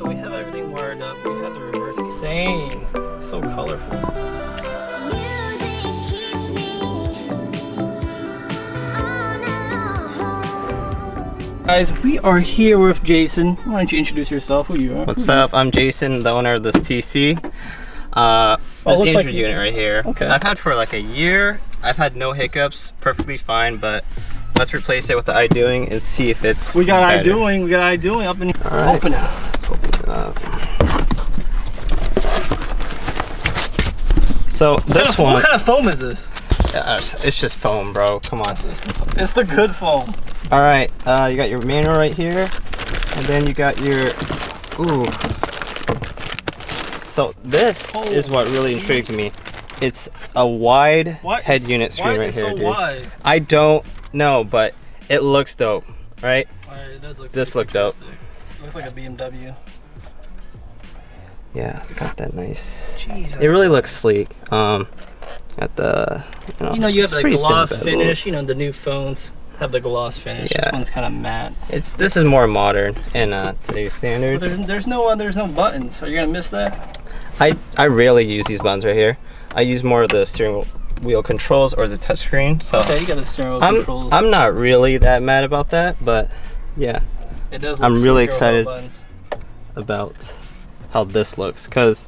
so we have everything wired up. We have the reverse. Insane. So colorful. Guys, we are here with Jason. Why don't you introduce yourself? Who you are? What's up? I'm Jason, the owner of this TC. This Andriod like unit right here. Okay. I've had for like a year. I've had no hiccups, perfectly fine, but let's replace it with the Idoing and see if it's We got better. Idoing. We got Idoing up in here. All right. Open it. Let's open it up. So this one. What kind of foam is this? It's just foam, bro. Come on. It's the good foam. All right. You got your manual right here, and then you got your. Ooh. So this is what really intrigues me. It's a wide head unit screen right here, dude. Wide? I don't know, but it looks dope, right? It does look this looked dope. Looks like a BMW. Yeah, got that nice. Jeez, it really looks sleek. At the you have the gloss finish. You know, the new phones have the gloss finish. Yeah. This one's kind of matte. This is more modern in today's standards. There's no buttons. Are you gonna miss that? I rarely use these buttons right here. I use more of the steering wheel controls or the touchscreen. So okay, you got the steering wheel controls. I'm not really that mad about that, but yeah, it does. I'm really excited about how this looks, because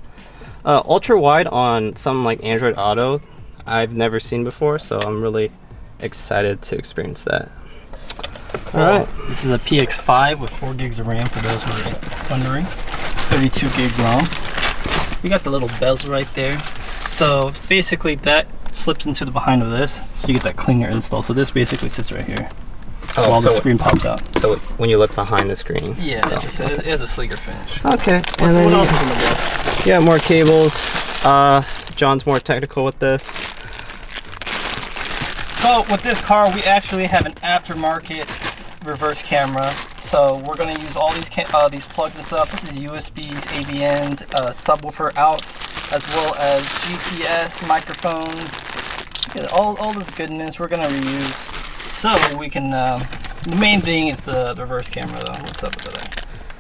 ultra wide on something like Android Auto, I've never seen before, so I'm really excited to experience that. Cool. All right, this is a PX5 with 4 gigs of RAM for those who are wondering. 32 gig ROM. We got the little bezel right there. So basically that slips into the behind of this, so you get that cleaner install. So this basically sits right here while the screen pops out. So when you look behind the screen, yeah, it has a sleeker finish. Okay. What else is in the book? Yeah, more cables. John's more technical with this. So with this car, we actually have an aftermarket reverse camera. So we're going to use all these plugs and stuff. This is USBs, AVNs, subwoofer outs, as well as GPS, microphones. Yeah, all this goodness we're going to reuse. So we can, the main thing is the reverse camera though. What's up with that?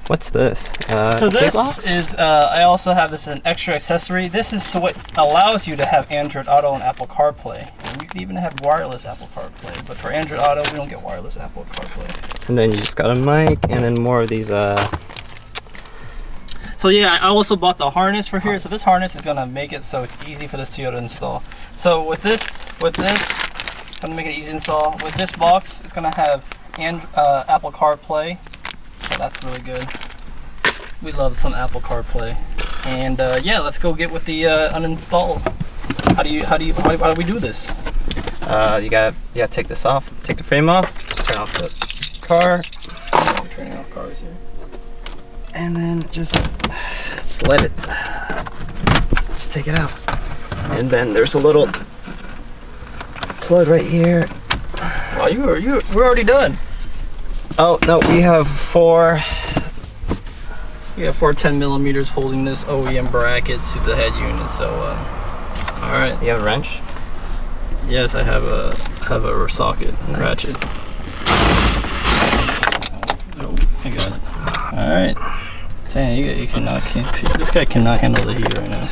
What's this? So this is, I also have this as an extra accessory. This is so what allows you to have Android Auto and Apple Carplay. And you can even have wireless Apple Carplay. But for Android Auto, we don't get wireless Apple Carplay. And then you just got a mic, and then more of these. So yeah, I also bought the harness for here. So this harness is gonna make it so it's easy for this to install. So with this, it's gonna make it easy to install. With this box, it's gonna have Apple CarPlay. So that's really good. We love some Apple CarPlay. And yeah, let's go get with the uninstall. How do we do this? You gotta take this off. Take the frame off. Turn off the car. We're turning off cars here. And then just let it. Just take it out. And then there's a little plug right here. Oh, we're already done. Oh no, we have four 10 millimeters holding this OEM bracket to the head unit. So, all right. You have a wrench? Yes, I have a socket ratchet. Oh, I got it. All right. Dang, this guy cannot handle the heat right now.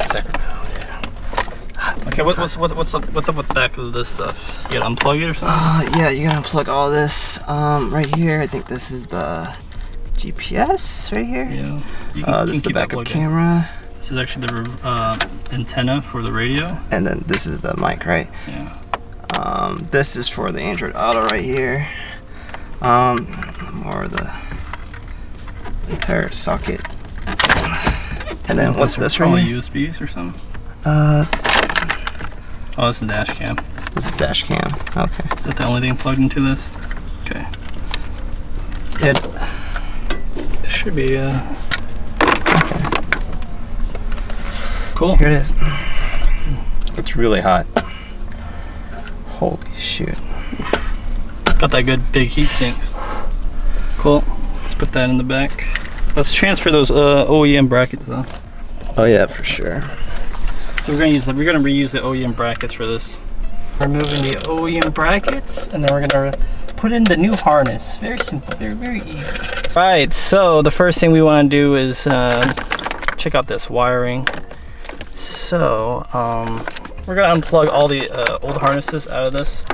Sacramento, yeah. Okay, what's up with the back of this stuff? You gotta unplug it or something? Yeah, you gotta unplug all this. Right here, I think this is the GPS right here. Yeah. This is the backup camera. This is actually the antenna for the radio. And then this is the mic, right? Yeah. This is for the Android Auto right here. More of the entire socket. And then what's this right here? USBs or something? Oh, it's the dash cam. This is the dash cam. Okay. Is that the only thing plugged into this? Okay. It should be okay. Cool. Here it is. It's really hot. Holy shoot. Got that good big heat sink. Cool. Let's put that in the back. Let's transfer those OEM brackets though. Oh yeah, for sure. So we're gonna reuse the OEM brackets for this. Removing the OEM brackets, and then we're gonna put in the new harness. Very simple, very easy. Right, so the first thing we want to do is check out this wiring. So we're gonna unplug all the old harnesses out of this.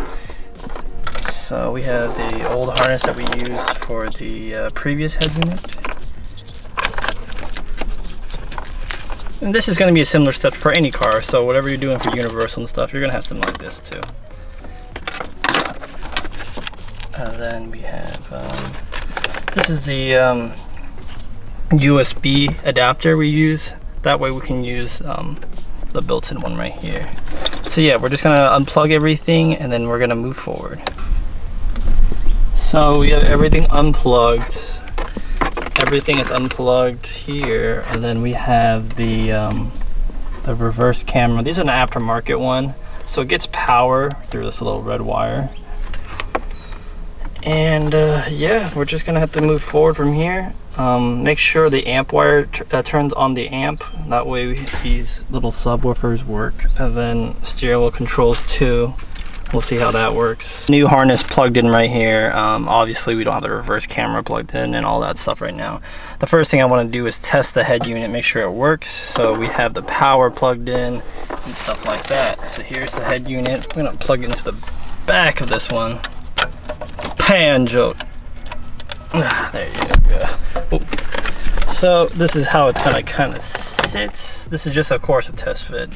So we have the old harness that we used for the previous head unit. And this is going to be a similar step for any car, so whatever you're doing for universal and stuff, you're going to have something like this too. And then we have, this is the USB adapter we use. That way we can use the built-in one right here. So yeah, we're just going to unplug everything and then we're going to move forward. So we have everything unplugged. Everything is unplugged here, and then we have the reverse camera. These are an aftermarket one, so it gets power through this little red wire. And yeah, we're just gonna have to move forward from here. Make sure the amp wire turns on the amp. That way these little subwoofers work, and then steering wheel controls too. We'll see how that works. New harness plugged in right here. Obviously we don't have the reverse camera plugged in and all that stuff right now. The first thing I want to do is test the head unit, make sure it works. So we have the power plugged in and stuff like that. So here's the head unit. I'm gonna plug it into the back of this one. Pan joke. There you go. Ooh. So this is how it's gonna kind of sit. This is just, of course, a test fit.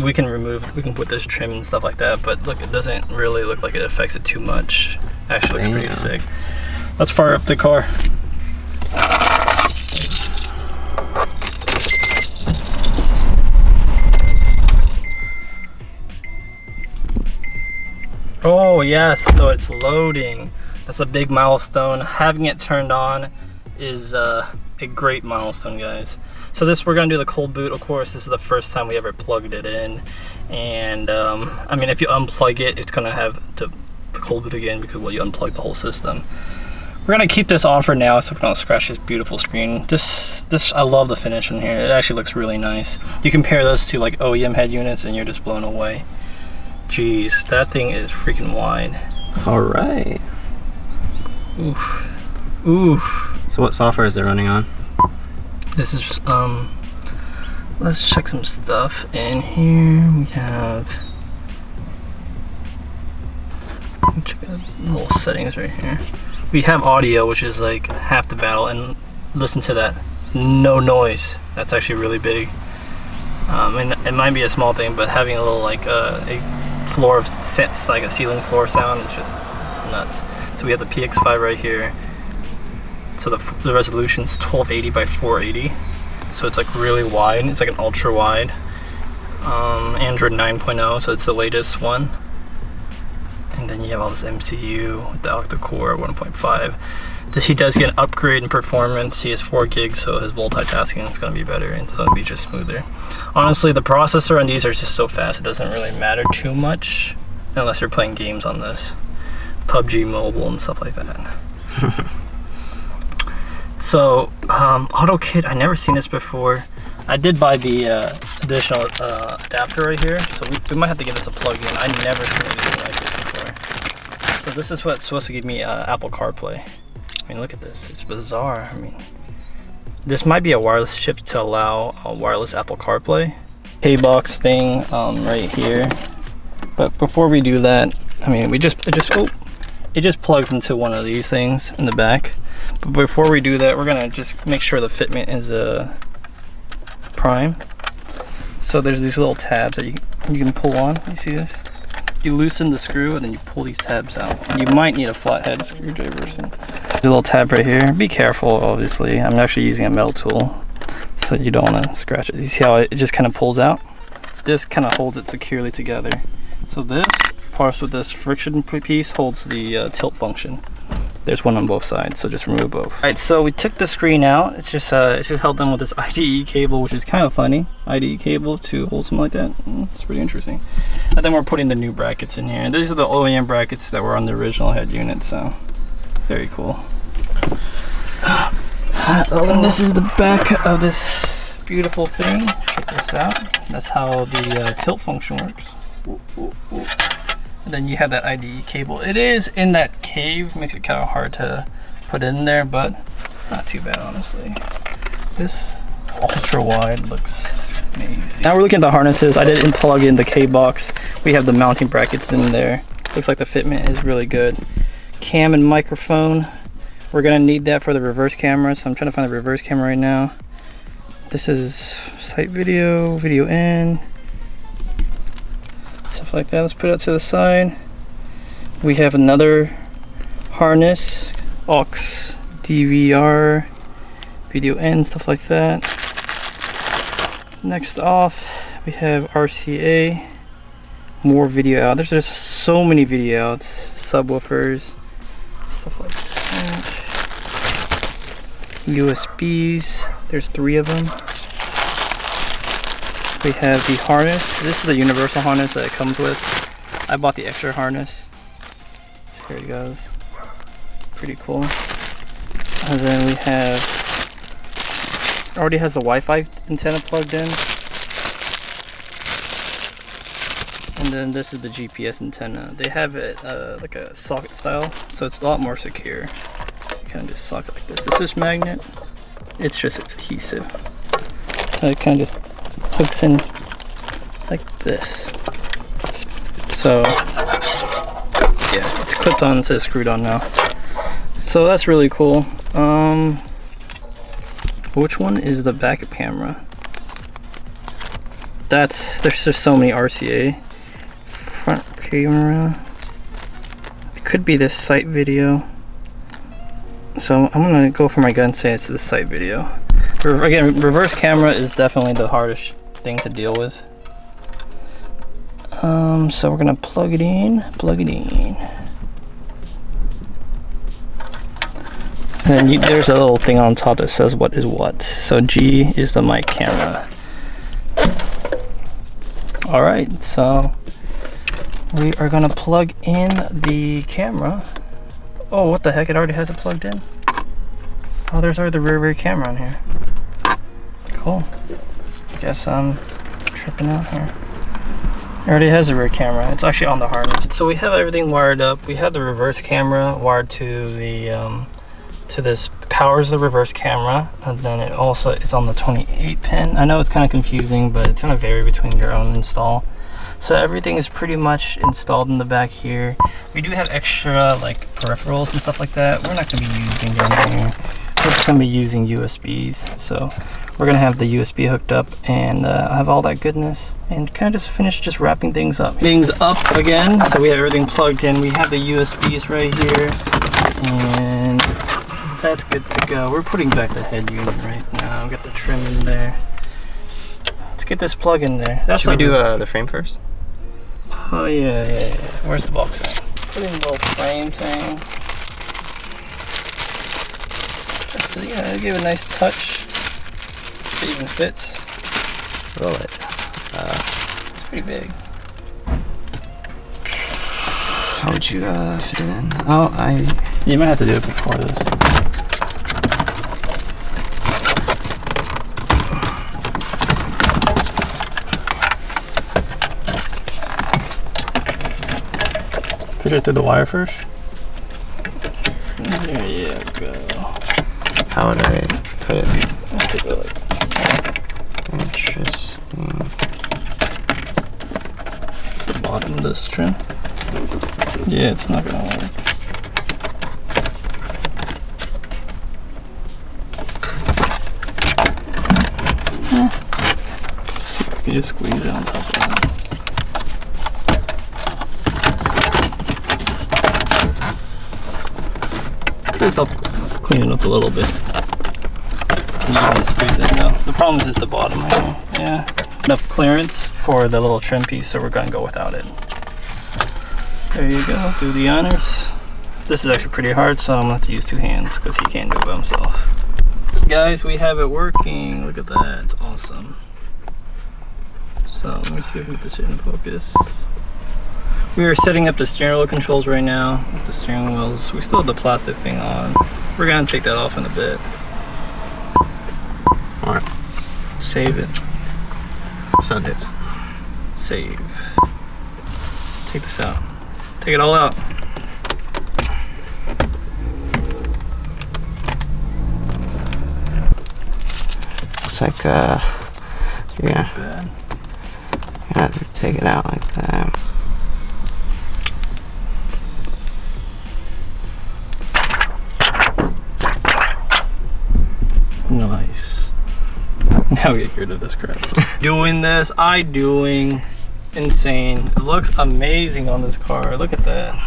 We can put this trim and stuff like that, but look, it doesn't really look like it affects it too much. Actually looks pretty sick. Let's fire up the car. Oh yes, so it's loading. That's a big milestone. Having it turned on is a great milestone, guys. So this, we're gonna do the cold boot. Of course, this is the first time we ever plugged it in, and I mean, if you unplug it, it's gonna have to cold boot again because, well, you unplug the whole system. We're gonna keep this on for now, so we don't scratch this beautiful screen. This I love the finish in here. It actually looks really nice. You compare those to like OEM head units, and you're just blown away. Jeez, that thing is freaking wide. All right. Oof. Oof. So what software is it running on? This is, let's check some stuff in here. We have, check out little settings right here. We have audio, which is like half the battle, and listen to that, no noise. That's actually really big. And it might be a small thing, but having a little like a floor of sets, like a ceiling floor sound, is just nuts. So we have the PX5 right here. So the resolution's 1280 by 480, so it's like really wide. It's like an ultra wide. Andriod 9.0, so it's the latest one. And then you have all this MCU with the octa-core 1.5. He does get an upgrade in performance. He has 4 gigs, so his multitasking is going to be better, and it'll be just smoother. Honestly, the processor on these are just so fast, it doesn't really matter too much unless you're playing games on this, PUBG Mobile and stuff like that. So AutoKit, I never seen this before. I did buy the additional adapter right here, so we might have to get this a plug-in. I never seen anything like this before. So this is what's supposed to give me Apple Carplay. I mean, look at this, it's bizarre. I mean, this might be a wireless chip to allow a wireless Apple Carplay. K-box thing right here. But before we do that, I mean, it just plugs into one of these things in the back. But before we do that, we're gonna just make sure the fitment is prime. So there's these little tabs that you can pull on. You see this? You loosen the screw and then you pull these tabs out. You might need a flathead screwdriver or something. There's a little tab right here. Be careful, obviously. I'm actually using a metal tool, so you don't want to scratch it. You see how it just kind of pulls out? This kind of holds it securely together. So this, plus with this friction piece, holds the tilt function. There's one on both sides, so just remove both. All right, so we took the screen out. It's just held on with this IDE cable, which is kind of funny. IDE cable to hold something like that. It's pretty interesting. And then we're putting the new brackets in here. And these are the OEM brackets that were on the original head unit, so very cool. And this is the back of this beautiful thing. Check this out. That's how the tilt function works. And then you have that IDE cable. It is in that cave, makes it kind of hard to put in there, but it's not too bad, honestly. This ultra wide looks amazing. Now we're looking at the harnesses. I didn't plug in the K-box. We have the mounting brackets in there. Looks like the fitment is really good. Cam and microphone. We're gonna need that for the reverse camera, so I'm trying to find the reverse camera right now. This is sight video, video in, stuff like that. Let's put it to the side. We have another harness, aux, DVR, video in, stuff like that. Next off, we have RCA, more video out. There's just so many video outs, subwoofers, stuff like that. USBs, there's 3 of them. We have the harness. This is the universal harness that it comes with. I bought the extra harness. So here it goes. Pretty cool. And then we have, already has the Wi-Fi antenna plugged in. And then this is the GPS antenna. They have it like a socket style, so it's a lot more secure. Kind of just sock it like this. Is this magnet? It's just adhesive. So it kind of just hooks in like this. So yeah, it's clipped on instead of screwed on now. So that's really cool. Which one is the backup camera? There's just so many RCA. Front camera. It could be this sight video. So I'm gonna go for my gut and say it's the sight video. Again, reverse camera is definitely the hardest thing to deal with. So we're gonna plug it in. And then there's a little thing on top that says what is what. So G is the mic camera. All right, so we are gonna plug in the camera. Oh, what the heck, it already has it plugged in. Oh, there's already the rear camera on here. Cool. Guess I'm tripping out here. It already has a rear camera. It's actually on the harness. So we have everything wired up. We have the reverse camera wired to the to this powers the reverse camera, and then it's on the 28 pin. I know it's kind of confusing, but it's gonna vary between your own install. So everything is pretty much installed in the back here. We do have extra like peripherals and stuff like that. We're not gonna be using them here. We're just gonna be using USBs. So we're gonna have the USB hooked up and have all that goodness and kind of just finish just wrapping things up. Things up again. So we have everything plugged in. We have the USBs right here, and that's good to go. We're putting back the head unit right now. Got the trim in there. Let's get this plug in there. Should we do the frame first? Oh yeah. Where's the box at? Put in a little frame thing. Just to, give it a nice touch. It even fits. Roll it. It's pretty big. How would you fit it in? Oh, You might have to do it before this. Put it through the wire first. There you go. how would I put it? Let's take a look. Interesting. It's the bottom of this trim. Yeah, it's not gonna work. See if I can just squeeze it on top of that. This help clean it up a little bit. You can squeeze it now. The problem is just the bottom here. Yeah, enough clearance for the little trim piece, so we're gonna go without it. There you go, do the honors. This is actually pretty hard, so I'm gonna have to use two hands because he can't do it by himself. Guys, we have it working. Look at that, it's awesome. So let me see if we can get this in focus. We are setting up the steering wheel controls right now with the steering wheels. We still have the plastic thing on. We're gonna take that off in a bit. Alright. Save it. Send it. Save. Take this out. Take it all out. Looks like yeah. Bad. You have to take it out like that. Nice. Now we get rid of this crap. Doing this, Idoing. Insane. It looks amazing on this car. Look at that.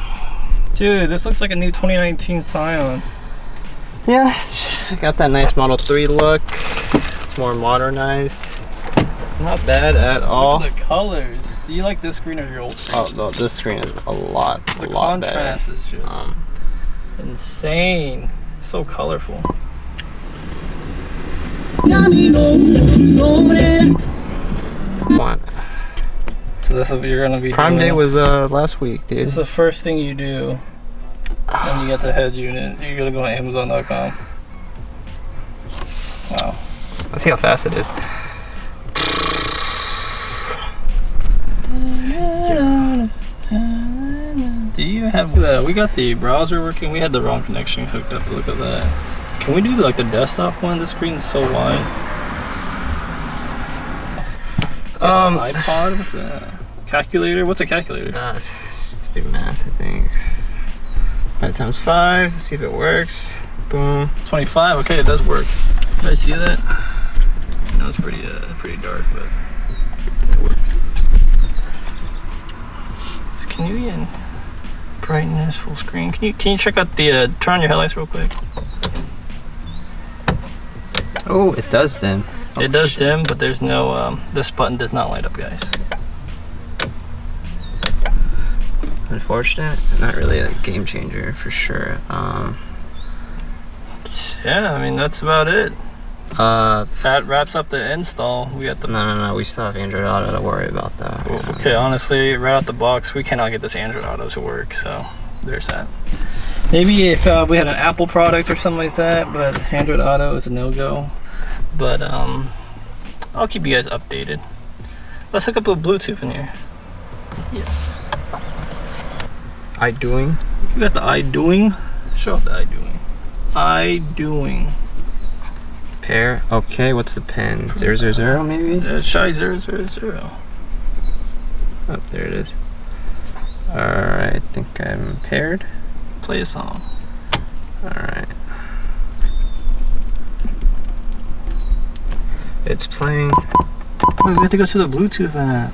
Dude, this looks like a new 2019 Scion. Yeah, it's got that nice Model 3 look. It's more modernized. Not bad at all. Look at the colors. Do you like this screen or your old screen? Oh, no, this screen is a lot better. The contrast is just insane. So colorful. What? So this is what you're gonna be Prime doing. Day was last week, dude. This is the first thing you do when you get the head unit. You're gonna go to Amazon.com. Wow. Let's see how fast it is. Do you have the? We got the browser working. We had the wrong connection hooked up. Look at that. Can we do like the desktop one? The screen is so wide. iPod. What's that? Calculator. What's a calculator? Let's do math. I think 5 times 5. Let's see if it works. Boom. 25. Okay, it does work. Did I see that? No, it's pretty dark, but it works. Can you get brightness full screen? Can you check out the turn on your headlights real quick? Oh, it does dim. It does dim, but there's no this button does not light up, guys. Unfortunate. Not really a game changer for sure. Yeah, I mean that's about it. That wraps up the install. We got the No. We still have Android Auto to worry about that. Well, okay, honestly, right out the box, we cannot get this Android Auto to work. So there's that. Maybe if we had an Apple product or something like that, but Android Auto is a no-go. But I'll keep you guys updated. Let's hook up a Bluetooth in here. Yes. Idoing. You got the Idoing. Show up the Idoing. Idoing. Pair. Okay, what's the pin? 000 maybe? Try 000. Oh, there it is. Alright, I think I'm paired. Play a song. Alright. It's playing. Wait, we have to go to the Bluetooth app.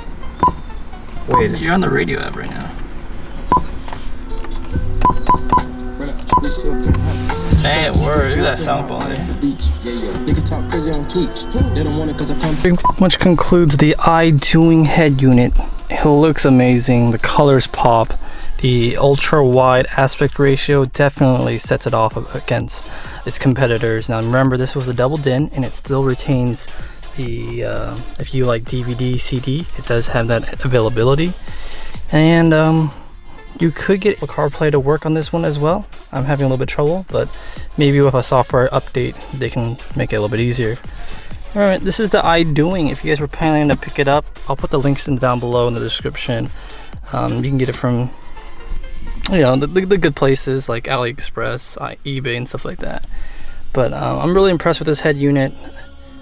Wait, You're on the radio app right now. Hey, it works. Look at that sound quality. Pretty much concludes the Idoing head unit. It looks amazing. The colors pop. The ultra wide aspect ratio definitely sets it off against its competitors. Now remember, this was a double DIN and it still retains the if you like DVD, CD, it does have that availability. And you could get a Carplay to work on this one as well. I'm having a little bit of trouble, but maybe with a software update they can make it a little bit easier. Alright, this is the Idoing. If you guys were planning to pick it up, I'll put the links down below in the description. You can get it from, you know, the good places like AliExpress, eBay and stuff like that. But I'm really impressed with this head unit.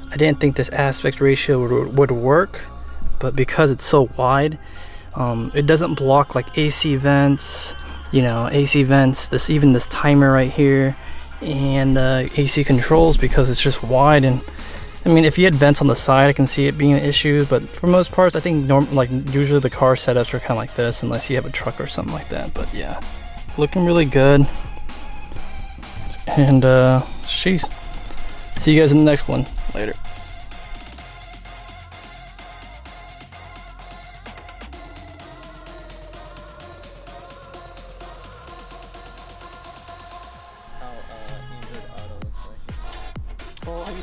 I didn't think this aspect ratio would work, but because it's so wide, it doesn't block like AC vents, you know, AC vents, even this timer right here, and AC controls, because it's just wide. And I mean, if you had vents on the side, I can see it being an issue, but for most parts, I think usually the car setups are kind of like this, unless you have a truck or something like that. But yeah, looking really good. And jeez, see you guys in the next one. Later.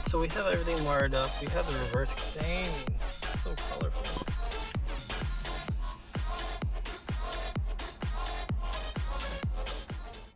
So we have everything wired up. We have the reverse. Dang, so colorful.